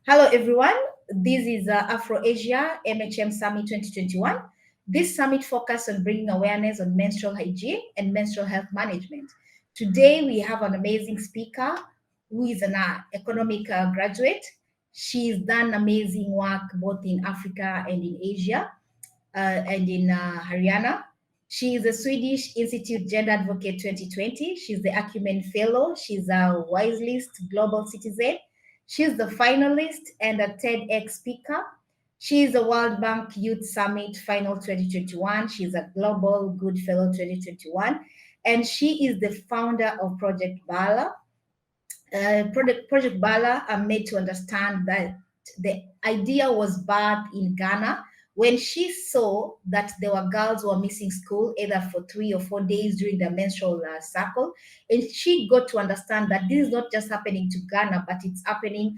Hello, everyone. This is Afro Asia MHM Summit 2021. This summit focuses on bringing awareness on menstrual hygiene and menstrual health management. Today, we have an amazing speaker who is an economic graduate. She's done amazing work both in Africa and in Asia and in Haryana. She is a Swedish Institute Gender Advocate 2020. She's the Acumen Fellow. She's a Wise List Global Citizen. She's the finalist and a TEDx speaker. She is a World Bank Youth Summit Final 2021. She's a Global Good Fellow 2021. And she is the founder of Project Balaa. Project Balaa are made to understand that the idea was birthed in Ghana when she saw that there were girls who were missing school either for 3 or 4 days during their menstrual cycle. And she got to understand that this is not just happening to Ghana, but it's happening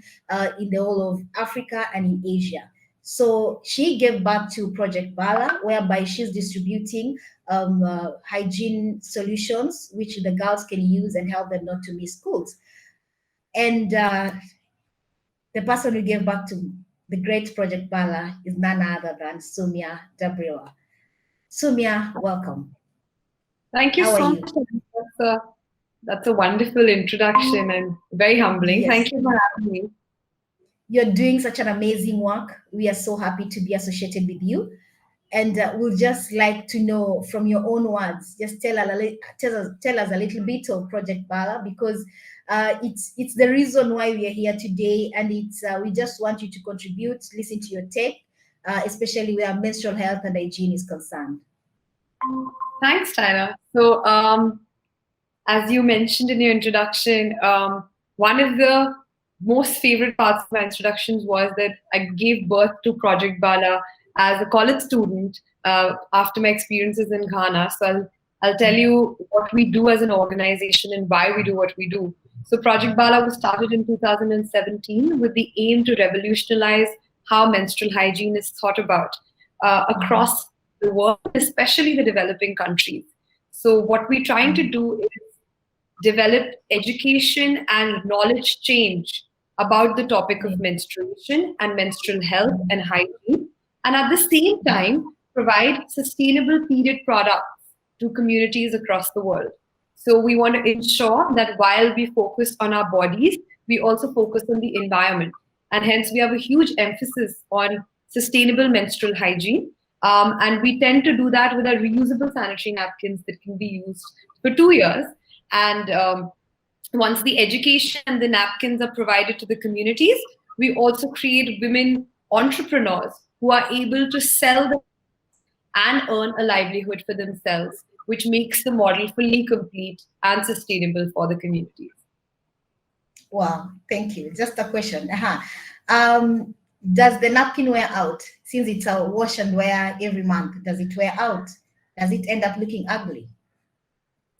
in the whole of Africa and in Asia. So she gave birth to Project Balaa, whereby she's distributing hygiene solutions which the girls can use and help them not to miss schools. And the person who gave back to the great Project Balaa is none other than Soumya Dabrila. Soumya, welcome. Thank you so much. That's a wonderful introduction and very humbling. Yes. Thank you for having me. You're doing such an amazing work. We are so happy to be associated with you. And we'll just like to know from your own words, just tell us a little bit of Project Balaa, because it's the reason why we are here today, and it's we just want you to contribute, listen to your take, especially where menstrual health and hygiene is concerned. Thanks, Tyler. So, as you mentioned in your introduction, one of the most favorite parts of my introductions was that I gave birth to Project Balaa as a college student after my experiences in Ghana. So I'll tell you what we do as an organization and why we do what we do. So Project Balaa was started in 2017 with the aim to revolutionize how menstrual hygiene is thought about across the world, especially the developing countries. So what we're trying to do is develop education and knowledge change about the topic of menstruation and menstrual health and hygiene, and at the same time, provide sustainable period products to communities across the world. So we want to ensure that while we focus on our bodies, we also focus on the environment. And hence, we have a huge emphasis on sustainable menstrual hygiene. And we tend to do that with our reusable sanitary napkins that can be used for 2 years. And once the education and the napkins are provided to the communities, we also create women entrepreneurs who are able to sell them and earn a livelihood for themselves, which makes the model fully complete and sustainable for the communities. Wow, thank you. Just a question. Does the napkin wear out? Since it's a wash and wear every month, does it wear out? Does it end up looking ugly?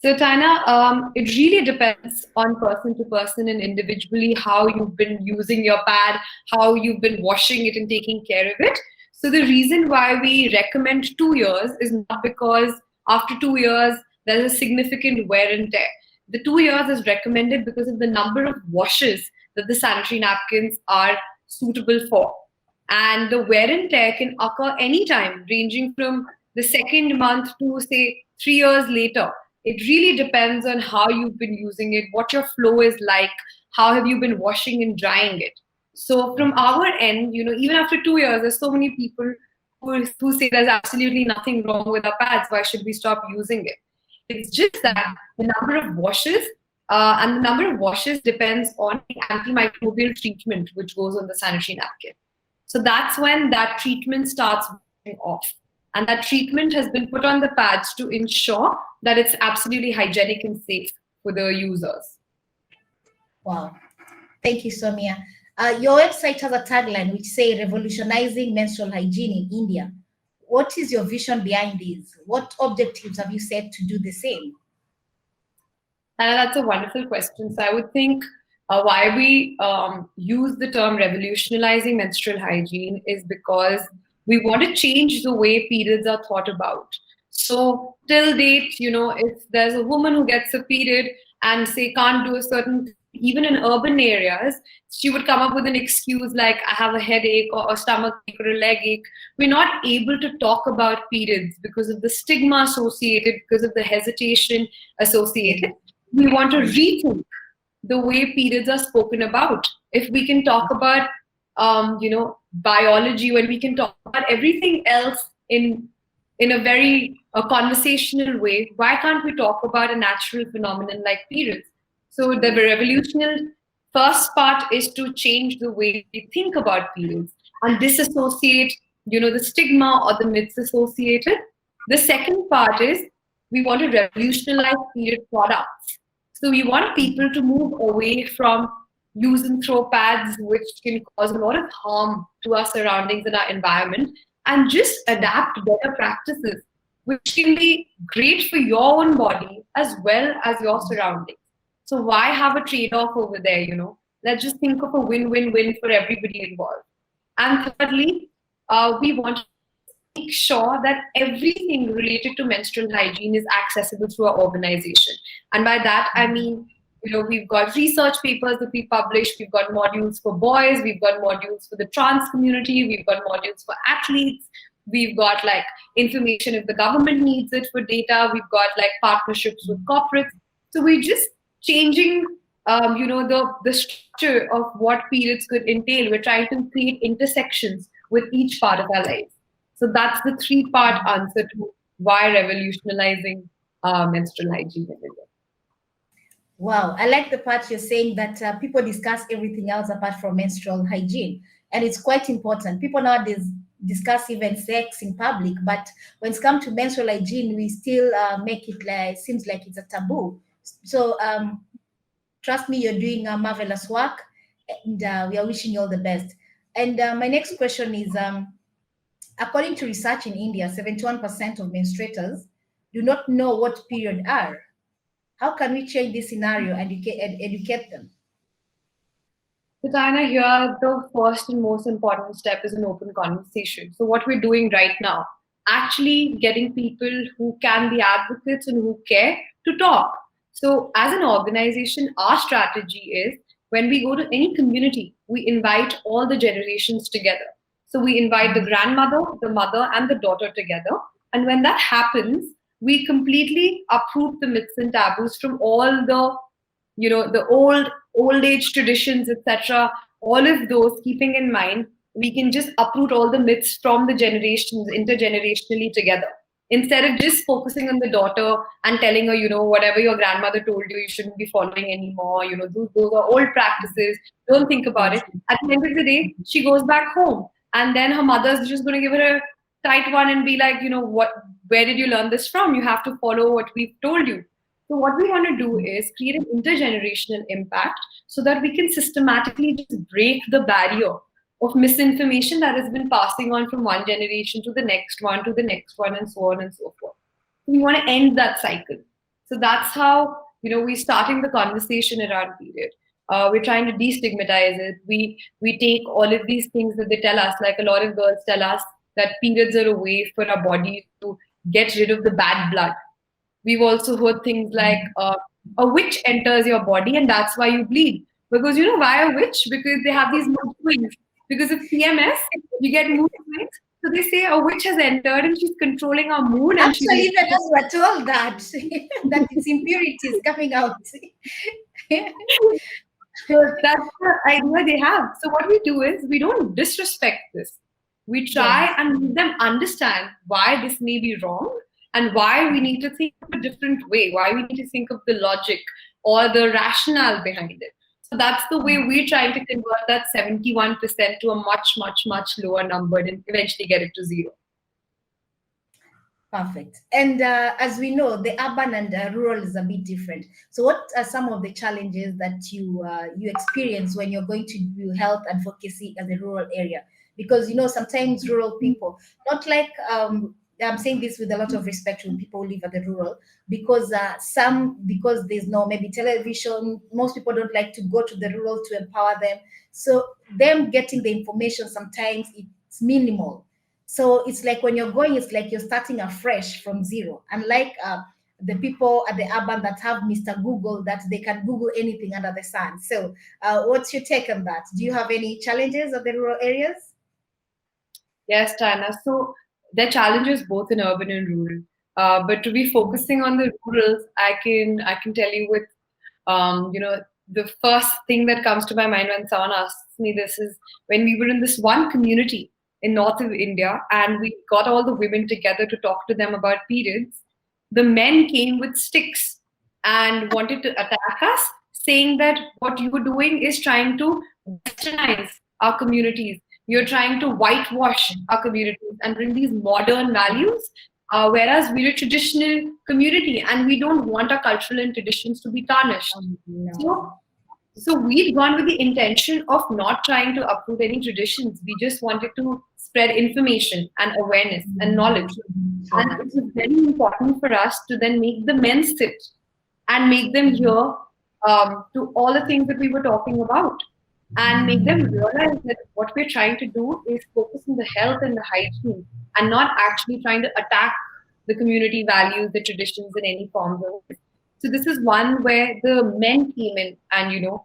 So, Tina, it really depends on person to person and individually how you've been using your pad, how you've been washing it and taking care of it. So the reason why we recommend 2 years is not because after 2 years, there's a significant wear and tear. The 2 years is recommended because of the number of washes that the sanitary napkins are suitable for. And the wear and tear can occur anytime, ranging from the second month to, say, 3 years later. It really depends on how you've been using it, what your flow is like, how have you been washing and drying it. So from our end, even after 2 years, there's so many people who say there's absolutely nothing wrong with our pads. Why should we stop using it? It's just that the number of washes and the number of washes depends on the antimicrobial treatment which goes on the sanitary napkin. So that's when that treatment starts wearing off. And that treatment has been put on the pads to ensure that it's absolutely hygienic and safe for the users. Wow. Thank you, Soumya. Your website has a tagline which says revolutionizing menstrual hygiene in India. What is your vision behind this? What objectives have you set to do the same? That's a wonderful question. So I would think why we use the term revolutionizing menstrual hygiene is because we want to change the way periods are thought about. So till date, if there's a woman who gets a period and say can't do a certain even in urban areas, she would come up with an excuse like, I have a headache or a stomach ache or a leg ache. We're not able to talk about periods because of the stigma associated, because of the hesitation associated. We want to rethink the way periods are spoken about. If we can talk about, biology, when we can talk about everything else in a very conversational way, why can't we talk about a natural phenomenon like periods? So the revolutionary first part is to change the way we think about periods and disassociate, the stigma or the myths associated. The second part is we want to revolutionize period products. So we want people to move away from use and throw pads, which can cause a lot of harm to our surroundings and our environment, and just adapt better practices, which can be great for your own body as well as your surroundings. So why have a trade-off over there, Let's just think of a win-win-win for everybody involved. And thirdly, we want to make sure that everything related to menstrual hygiene is accessible through our organization. And by that, I mean, we've got research papers that we publish, we've got modules for boys, we've got modules for the trans community, we've got modules for athletes, we've got like information if the government needs it for data, we've got like partnerships with corporates. So we're just changing, the structure of what periods could entail. We're trying to create intersections with each part of our lives. So that's the three-part answer to why revolutionizing menstrual hygiene in India. Wow, I like the part you're saying that people discuss everything else apart from menstrual hygiene. And it's quite important. People nowadays discuss even sex in public, but when it's come to menstrual hygiene, we still make it like, seems like it's a taboo. So trust me, you're doing marvelous work, and we are wishing you all the best. And my next question is, according to research in India, 71% of menstruators do not know what period are. How can we change this scenario and educate them? So, Diana, here the first and most important step is an open conversation. So, what we're doing right now, actually getting people who can be advocates and who care to talk. So, as an organization, our strategy is when we go to any community, we invite all the generations together. So, we invite the grandmother, the mother, and the daughter together. And when that happens, we completely uproot the myths and taboos from all the old age traditions, etc. All of those, keeping in mind, we can just uproot all the myths from the generations intergenerationally together. Instead of just focusing on the daughter and telling her, whatever your grandmother told you, you shouldn't be following anymore. Those are old practices. Don't think about it. At the end of the day, she goes back home, and then her mother's just going to give her a tight one and be like, where did you learn this from? You have to follow what we've told you. So what we want to do is create an intergenerational impact so that we can systematically just break the barrier of misinformation that has been passing on from one generation to the next one, to the next one, and so on and so forth. We want to end that cycle. So that's how, we're starting the conversation around period. We're trying to destigmatize it. We take all of these things that they tell us, like a lot of girls tell us that periods are a way for our body to get rid of the bad blood. We've also heard things like a witch enters your body and that's why you bleed. Because why a witch? Because they have these mood swings. Because of PMS, you get mood swings. So they say a witch has entered and she's controlling our mood. And actually, even us were told that that it's impurities coming out. So that's the idea they have. So what we do is we don't disrespect this. We try and make them understand why this may be wrong and why we need to think of a different way, why we need to think of the logic or the rationale behind it. So that's the way we're trying to convert that 71% to a much, much, much lower number and eventually get it to zero. Perfect. And as we know, the urban and rural is a bit different. So what are some of the challenges that you experience when you're going to do health advocacy as a rural area? Because, sometimes rural people, not like, I'm saying this with a lot of respect to people who live at the rural, because because there's no maybe television, most people don't like to go to the rural to empower them. So them getting the information, sometimes it's minimal. So it's like when you're going, it's like you're starting afresh from zero. Unlike the people at the urban that have Mr. Google, that they can Google anything under the sun. So what's your take on that? Do you have any challenges of the rural areas? Yes, Tana. So there are challenges both in urban and rural. But to be focusing on the rurals, I can tell you with the first thing that comes to my mind when someone asks me this is when we were in this one community in north of India and we got all the women together to talk to them about periods. The men came with sticks and wanted to attack us, saying that what you're doing is trying to westernize our communities. You're trying to whitewash our communities and bring these modern values, whereas we're a traditional community and we don't want our cultural and traditions to be tarnished. No. So we'd gone with the intention of not trying to uproot any traditions. We just wanted to spread information and awareness and knowledge. And it was very important for us to then make the men sit and make them hear to all the things that we were talking about and make them realize that what we're trying to do is focus on the health and the hygiene and not actually trying to attack the community values, the traditions in any form. So this is one where the men came in and,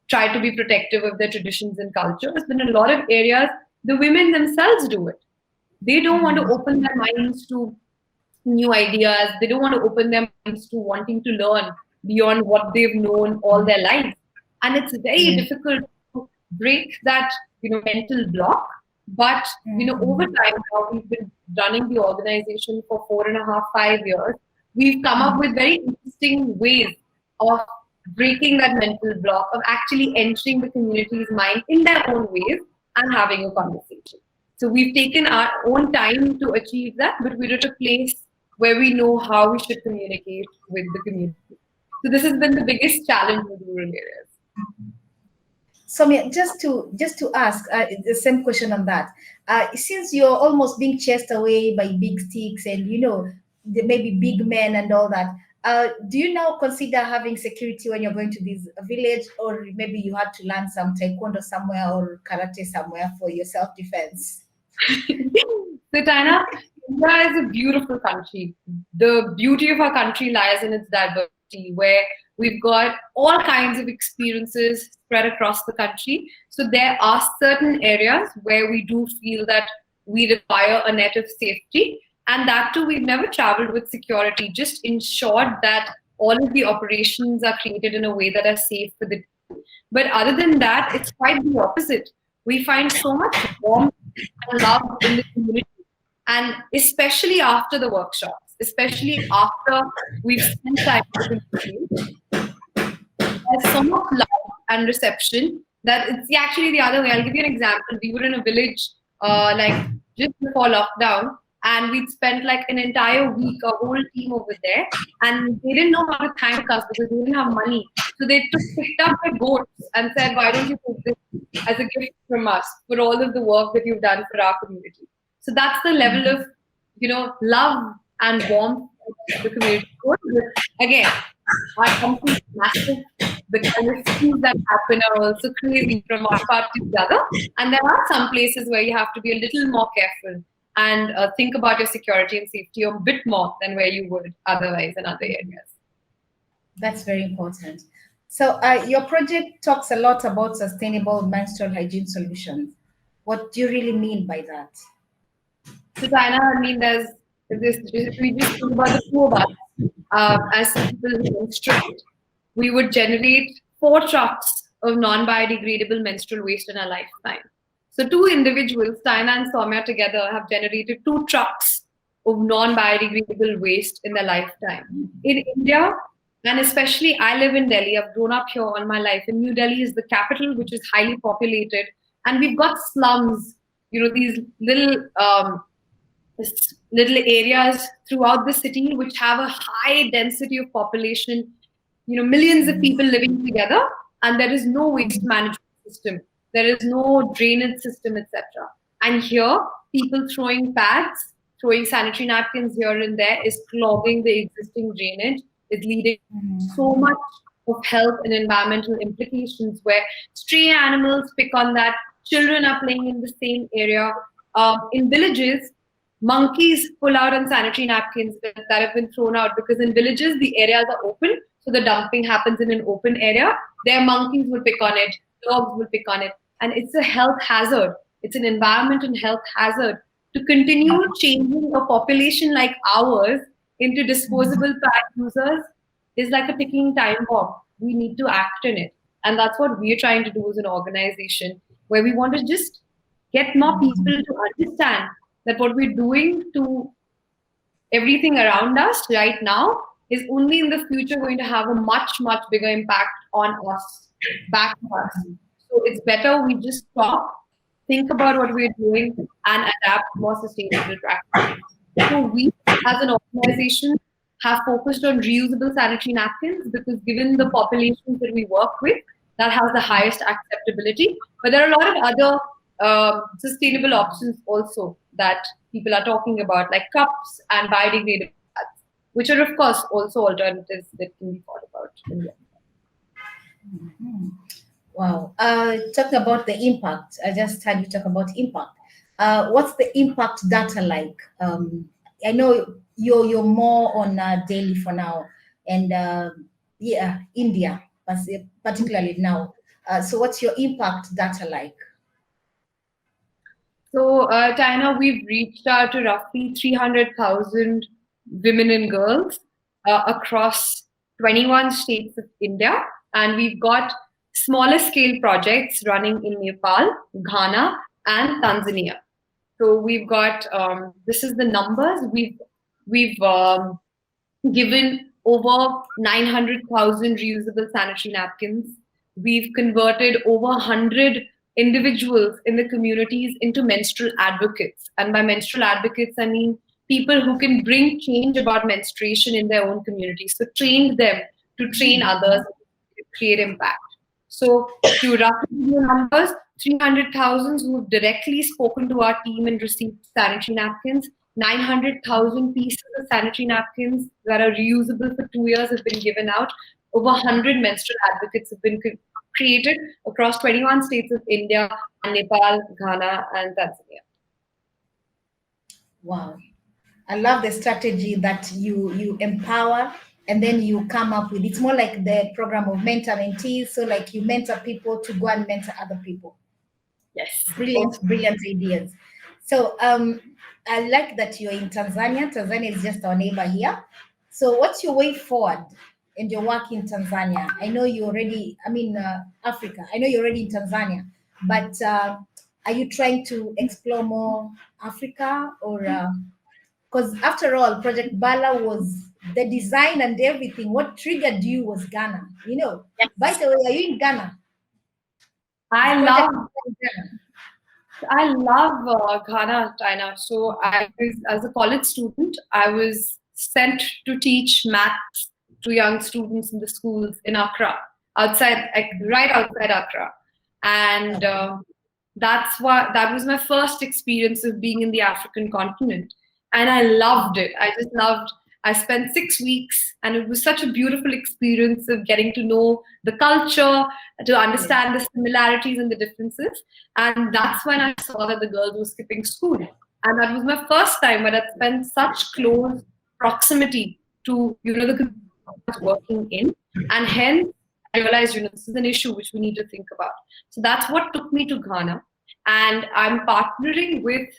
try to be protective of their traditions and cultures. But in a lot of areas, the women themselves do it. They don't want to open their minds to new ideas. They don't want to open their minds to wanting to learn beyond what they've known all their lives. And it's very difficult to break that, mental block. But, over time, now we've been running the organization for 4.5, 5 years. We've come up with very interesting ways of breaking that mental block, of actually entering the community's mind in their own ways and having a conversation. So we've taken our own time to achieve that, but we're at a place where we know how we should communicate with the community. So this has been the biggest challenge in rural areas. Soumya, just to ask the same question on that. Since you're almost being chased away by big sticks and maybe big men and all that, do you now consider having security when you're going to this village, or maybe you had to learn some taekwondo somewhere or karate somewhere for your self-defense? So, Tana, India is a beautiful country. The beauty of our country lies in its diversity, where we've got all kinds of experiences spread across the country. So there are certain areas where we do feel that we require a net of safety. And that too, we've never traveled with security, just ensured that all of the operations are created in a way that are safe for the team. But other than that, it's quite the opposite. We find so much warmth and love in the community. And especially after the workshops, especially after we've spent time with the community, there's so much love and reception that it's actually the other way. I'll give you an example. We were in a village just before lockdown, and we'd spent like an entire week, a whole team over there, and they didn't know how to thank us because they didn't have money. So they picked up their goats and said, "Why don't you take this as a gift from us for all of the work that you've done for our community?" So that's the level of, love and warmth the community goes with. Again, our country is massive. The kind of things that happen are also crazy from one part to the other. And there are some places where you have to be a little more careful and think about your security and safety a bit more than where you would otherwise in other areas. That's very important. So your project talks a lot about sustainable menstrual hygiene solutions. What do you really mean by that? So, Diana, I mean, there's this, we just talk about the two of us as people who menstruate. We would generate 4 trucks of non-biodegradable menstrual waste in our lifetime. So 2 individuals, Diana and Soumya together, have generated 2 trucks of non-biodegradable waste in their lifetime. In India, and especially I live in Delhi, I've grown up here all my life, and New Delhi is the capital, which is highly populated. And we've got slums, these little areas throughout the city which have a high density of population, millions of people living together, and there is no waste management system. There is no drainage system, etc. And here, people throwing pads, throwing sanitary napkins here and there is clogging the existing drainage. It's leading so much of health and environmental implications where stray animals pick on that, children are playing in the same area. In villages, monkeys pull out on sanitary napkins that have been thrown out, because in villages the areas are open, so the dumping happens in an open area. Their monkeys will pick on it, dogs will pick on it, and it's a health hazard. It's an environment and health hazard. To continue changing a population like ours into disposable pad users is like a ticking time bomb. We need to act in it. And that's what we're trying to do as an organization, where we want to just get more people to understand that what we're doing to everything around us right now is only in the future going to have a much, much bigger impact on us, back to us. So it's better we just stop, think about what we're doing, and adapt more sustainable practices. So we, as an organization, have focused on reusable sanitary napkins because given the populations that we work with, that has the highest acceptability. But there are a lot of other sustainable options also that people are talking about, like cups and biodegradable pads, which are, of course, also alternatives that can be thought about. Wow. Talk about the impact. I just heard you talk about impact. What's the impact data like? I know you're more on daily for now, and yeah, India, particularly now. So what's your impact data like? So, Tina, we've reached out to roughly 300,000 women and girls across 21 states of India. And we've got smaller scale projects running in Nepal, Ghana, and Tanzania. So we've got, this is the numbers. We've given over 900,000 reusable sanitary napkins. We've converted over 100 individuals in the communities into menstrual advocates. And by menstrual advocates, I mean people who can bring change about menstruation in their own communities. So train them to train others, to create impact. So to roughly give you numbers, 300,000 who've directly spoken to our team and received sanitary napkins. 900,000 pieces of sanitary napkins that are reusable for 2 years have been given out. Over 100 menstrual advocates have been created across 21 states of India, and Nepal, Ghana, and Tanzania. Wow. I love the strategy that you empower and then you come up with. It's more like the program of mentor mentees. So like you mentor people to go and mentor other people. Yes. Brilliant ideas. So I like that you're in Tanzania. Tanzania is just our neighbor here. So what's your way forward in your work in Tanzania? I know you already, Africa. I know you're already in Tanzania, but are you trying to explore more Africa or, because after all, Project Bala was the design and everything. What triggered you was Ghana. Yes. By the way, are you in Ghana? I love Ghana, China. So as a college student, I was sent to teach maths to young students in the schools in Accra, right outside Accra. And that was my first experience of being in the African continent. And I loved it. I spent 6 weeks, and it was such a beautiful experience of getting to know the culture, to understand the similarities and the differences. And that's when I saw that the girls were skipping school. And that was my first time when I spent such close proximity to, the community I was working in. And hence, I realized, this is an issue which we need to think about. So that's what took me to Ghana. And I'm partnering with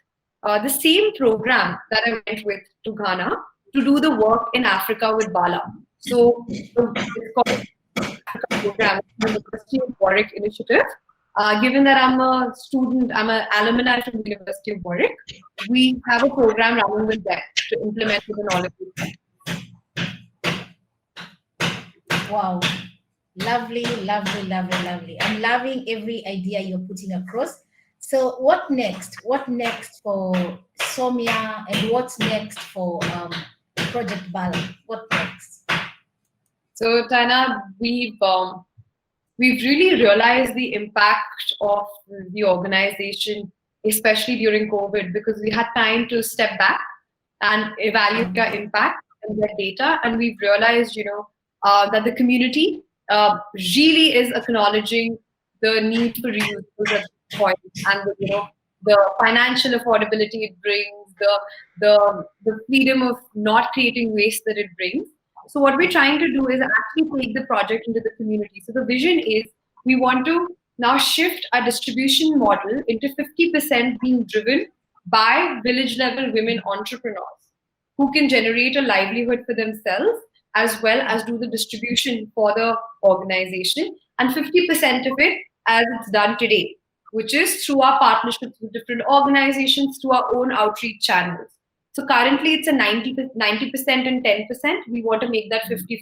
the same program that I went with to Ghana to do the work in Africa with Bala. So it's called Africa program, the University of Warwick initiative. Given that I'm an alumni from the University of Warwick, we have a program running with them to implement within all of these. Wow. Lovely. I'm loving every idea you're putting across. So what next? What next for Soumya, and what's next for Project Balaa? What next? So Tina, we've really realized the impact of the organization, especially during COVID, because we had time to step back and evaluate our impact and get data, and we've realized, that the community really is acknowledging the need for reuse at this point, and the financial affordability it brings, the freedom of not creating waste that it brings. So what we're trying to do is actually take the project into the community. So the vision is we want to now shift our distribution model into 50% being driven by village level women entrepreneurs who can generate a livelihood for themselves as well as do the distribution for the organization, and 50% of it as it's done today, which is through our partnerships with different organizations, through our own outreach channels. So currently it's a 90% and 10%. We want to make that 50-50%.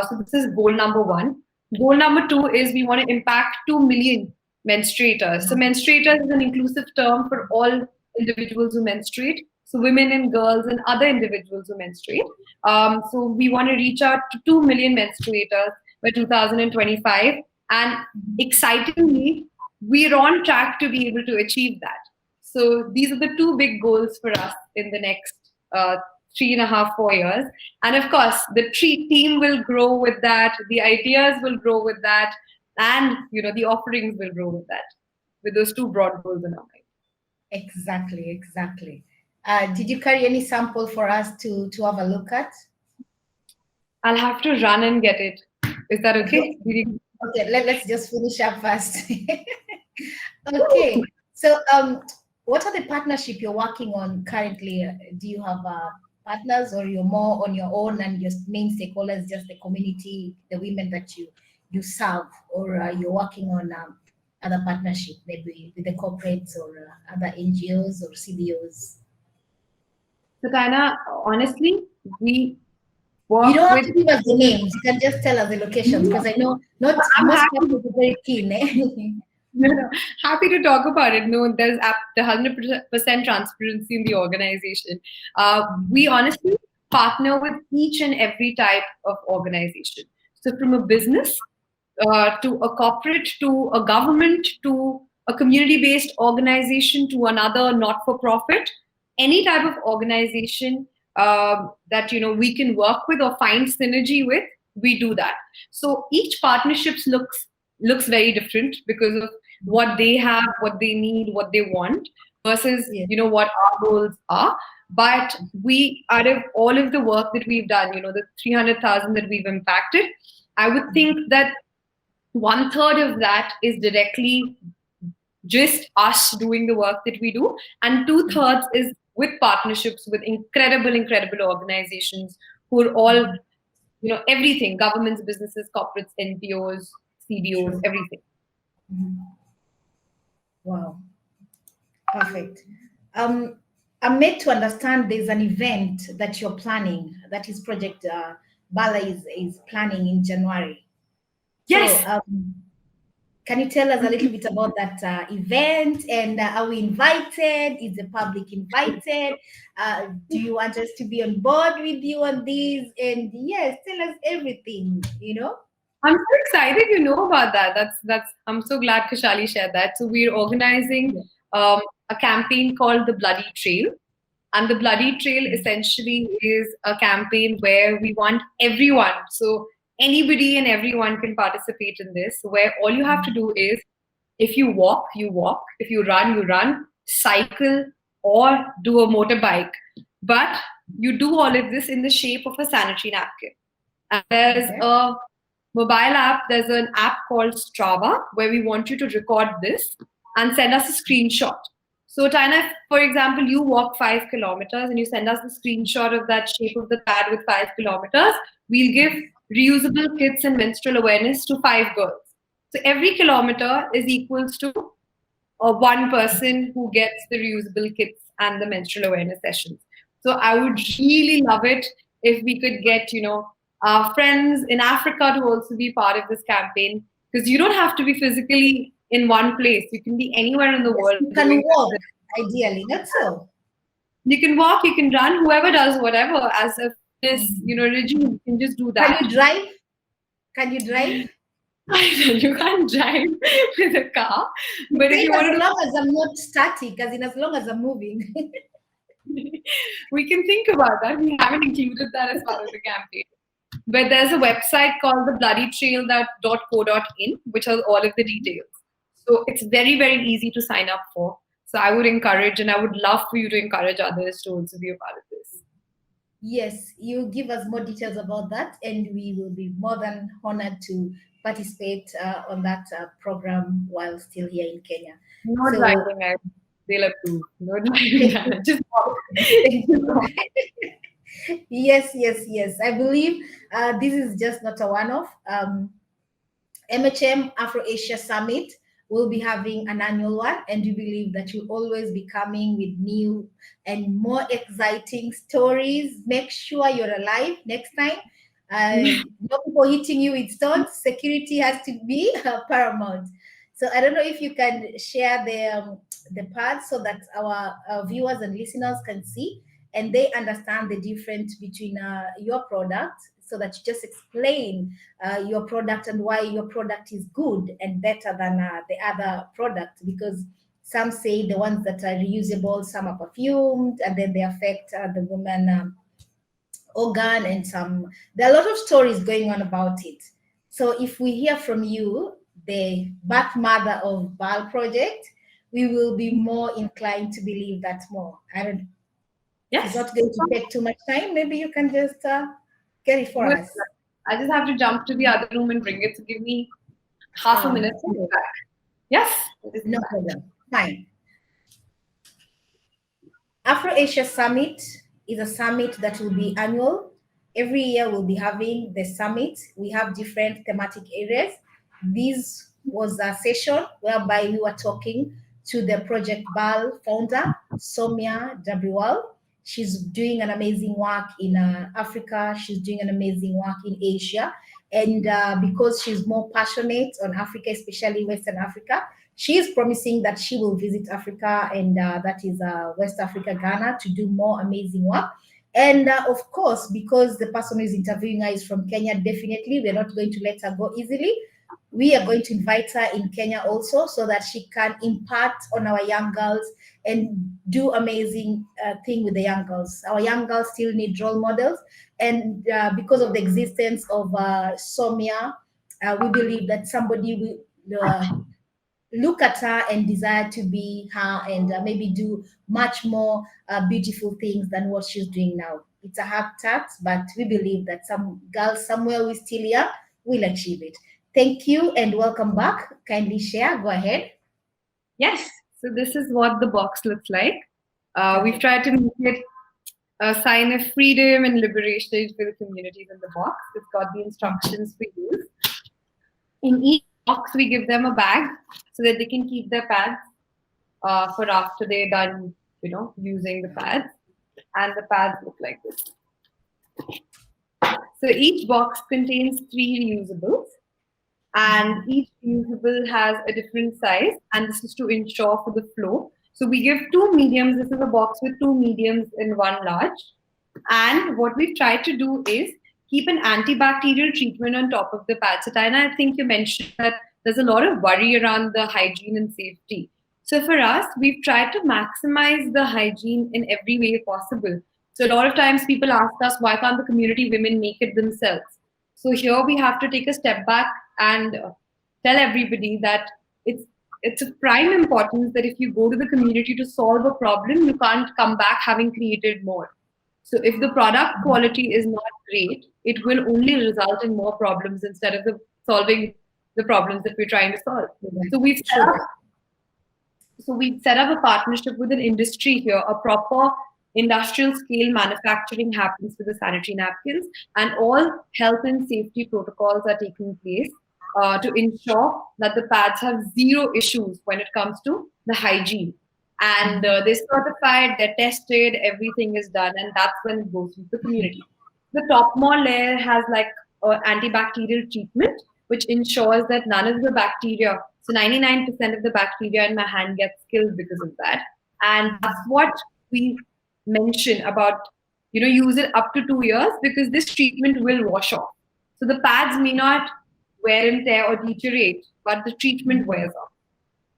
So this is goal number one. Goal number two is we want to impact 2 million menstruators. So menstruators is an inclusive term for all individuals who menstruate. So women and girls and other individuals who menstruate. So we want to reach out to 2 million menstruators by 2025. And excitingly, we're on track to be able to achieve that. So these are the two big goals for us in the next 3.5, 4 years. And of course, the team will grow with that. The ideas will grow with that. And, the offerings will grow with that, with those two broad goals in our mind. Exactly. Did you carry any sample for us to have a look at? I'll have to run and get it. Is that okay? Okay, let's just finish up first. Okay, so what are the partnership you're working on currently? Do you have partners, or you're more on your own and your main stakeholders just the community, the women that you serve, or you're working on other partnership, maybe with the corporates or other NGOs or CBOs? So Taina, honestly, we work. You don't have to give us the names. You can just tell us the locations, because I know not most people are very keen. No. Happy to talk about it. No, there's the 100% transparency in the organization. We honestly partner with each and every type of organization. So from a business to a corporate, to a government, to a community-based organization, to another not-for-profit, any type of organization that we can work with or find synergy with, we do that. So each partnerships looks very different because of what they have, what they need, what they want, versus what our goals are. But we, out of all of the work that we've done, the 300,000 that we've impacted, I would think that 1/3 of that is directly just us doing the work that we do, and 2/3 is with partnerships with incredible organizations who are all, everything: governments, businesses, corporates, NPOs, CBOs, everything. Wow, perfect. I'm made to understand there's an event that you're planning, that is Project Balaa is planning in January. Yes. So, can you tell us a little bit about that event, and are we invited? Is the public invited? Do you want us to be on board with you on this? And yes, tell us everything, I'm so excited you know about that. That's I'm so glad Kashali shared that. So we're organizing a campaign called the Bloody Trail. And the Bloody Trail essentially is a campaign where we want everyone, so anybody and everyone can participate in this, where all you have to do is, if you walk, you walk. If you run, cycle, or do a motorbike. But you do all of this in the shape of a sanitary napkin. And there's a mobile app, there's an app called Strava, where we want you to record this and send us a screenshot. So Taina, for example, you walk 5 kilometers and you send us the screenshot of that shape of the pad with 5 kilometers. We'll give reusable kits and menstrual awareness to 5 girls. So every kilometer is equals to one person who gets the reusable kits and the menstrual awareness sessions. So I would really love it if we could get, our friends in Africa to also be part of this campaign, because you don't have to be physically in one place. You can be anywhere in the world. You can walk, ideally. That's so. You can walk, you can run, whoever does whatever as a fitness, regime, you can just do that. Can you drive? Can you drive? You can't drive with a car. But if you want as long as I'm not static, as long as I'm moving. We can think about that. We haven't included that as part of the campaign. But there's a website called thebloodytrail.co.in, which has all of the details. So it's very, very easy to sign up for. So I would encourage, and I would love for you to encourage others to also be a part of this. Yes, you give us more details about that, and we will be more than honored to participate on that program while still here in Kenya. No So, driving, they'll approve. No driving, just thank you. Yes, yes, yes. I believe this is just not a one-off. MHM Afro Asia Summit will be having an annual one, and we believe that you'll always be coming with new and more exciting stories. Make sure you're alive next time. No people hitting you with stones. Security has to be paramount. So I don't know if you can share the parts so that our viewers and listeners can see and they understand the difference between your product, so that you just explain your product and why your product is good and better than the other product, because some say the ones that are reusable, some are perfumed, and then they affect the woman organ, and some, there are a lot of stories going on about it. So if we hear from you, the birth mother of BAL project, we will be more inclined to believe that more. I don't, yes. It's not going to take too much time. Maybe you can just get it for us. I just have to jump to the other room and bring it. So give me half a minute to get back. Yes? No problem. Fine. Afro Asia Summit is a summit that will be annual. Every year we'll be having the summit. We have different thematic areas. This was a session whereby we were talking to the Project BAL founder, Soumya. She's doing an amazing work in Africa. She's doing an amazing work in Asia. And because she's more passionate on Africa, especially Western Africa, she is promising that she will visit Africa, and that is West Africa, Ghana, to do more amazing work. And of course, because the person who is interviewing her is from Kenya, definitely we're not going to let her go easily. We are going to invite her in Kenya also, so that she can impart on our young girls and do amazing thing with the young girls. Our young girls still need role models, and because of the existence of Soumya, we believe that somebody will look at her and desire to be her, and maybe do much more beautiful things than what she's doing now. It's a hard task, but we believe that some girls somewhere we still here will achieve it. Thank you and welcome back. Kindly share. Go ahead. Yes. So this is what the box looks like. We've tried to make it a sign of freedom and liberation for the communities in the box. It's got the instructions for use. In each box, we give them a bag so that they can keep their pads for after they're done, using the pads. And the pads look like this. So each box contains 3 reusables, and each reusable has a different size, and this is to ensure for the flow. So we give 2 mediums. This is a box with 2 mediums and 1 large. And what we've tried to do is keep an antibacterial treatment on top of the pad. So Taina, I think you mentioned that there's a lot of worry around the hygiene and safety. So for us, we've tried to maximize the hygiene in every way possible. So a lot of times people ask us, why can't the community women make it themselves? So here we have to take a step back and tell everybody that it's of prime importance that if you go to the community to solve a problem, you can't come back having created more. So if the product quality is not great, it will only result in more problems instead of solving the problems that we're trying to solve. So we've set up a partnership with an industry here. A proper industrial scale manufacturing happens for the sanitary napkins, and all health and safety protocols are taking place to ensure that the pads have 0 issues when it comes to the hygiene. And they're certified, they're tested, everything is done, and that's when it goes into the community. The top more layer has like antibacterial treatment, which ensures that none of the bacteria, so 99% of the bacteria in my hand gets killed because of that. And that's what we mention about, use it up to 2 years, because this treatment will wash off. So the pads may not wear and tear or deteriorate, but the treatment wears off.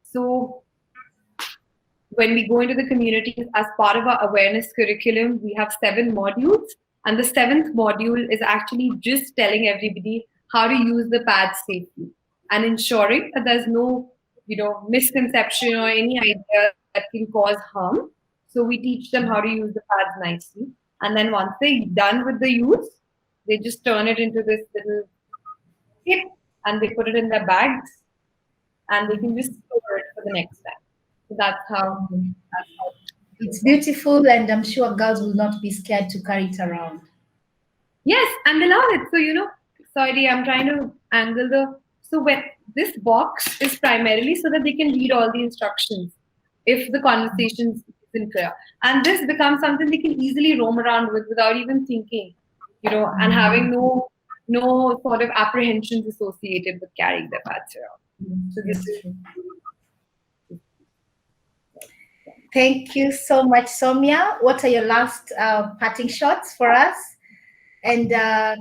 So when we go into the communities as part of our awareness curriculum, we have 7 modules, and the 7th module is actually just telling everybody how to use the pads safely and ensuring that there's no, misconception or any idea that can cause harm. So we teach them how to use the pads nicely. And then once they're done with the use, they just turn it into this little kit and they put it in their bags and they can just store it for the next time. So that's how It's beautiful, and I'm sure girls will not be scared to carry it around. Yes, and they love it. So, sorry, I'm trying to angle so when this box is primarily so that they can read all the instructions if the conversation isn't clear. And this becomes something they can easily roam around with without even thinking, and having no sort of apprehensions associated with carrying their pads around. So this is Thank you so much, Soumya. What are your last parting shots for us? And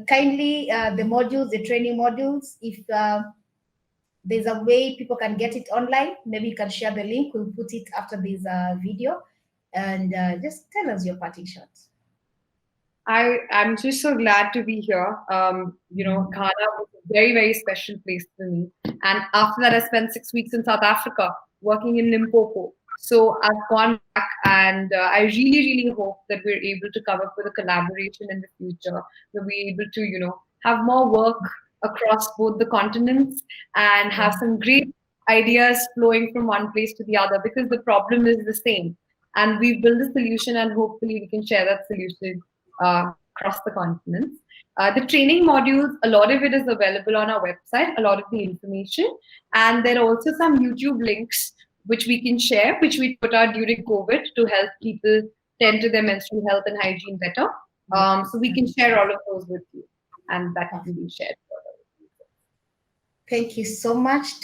kindly, the modules, the training modules, if there's a way people can get it online, maybe you can share the link. We'll put it after this video. And just tell us your parting shots. I'm just so glad to be here. Ghana was a very, very special place for me. And after that, I spent 6 weeks in South Africa working in Limpopo. So I've gone back, and I really, really hope that we're able to come up with a collaboration in the future. That we're able to, have more work across both the continents and have some great ideas flowing from one place to the other, because the problem is the same. And we've built a solution, and hopefully we can share that solution across the continents. The training modules, a lot of it is available on our website, a lot of the information. And there are also some YouTube links which we can share, which we put out during COVID to help people tend to their menstrual health and hygiene better. So we can share all of those with you, and that can be shared further. Thank you so much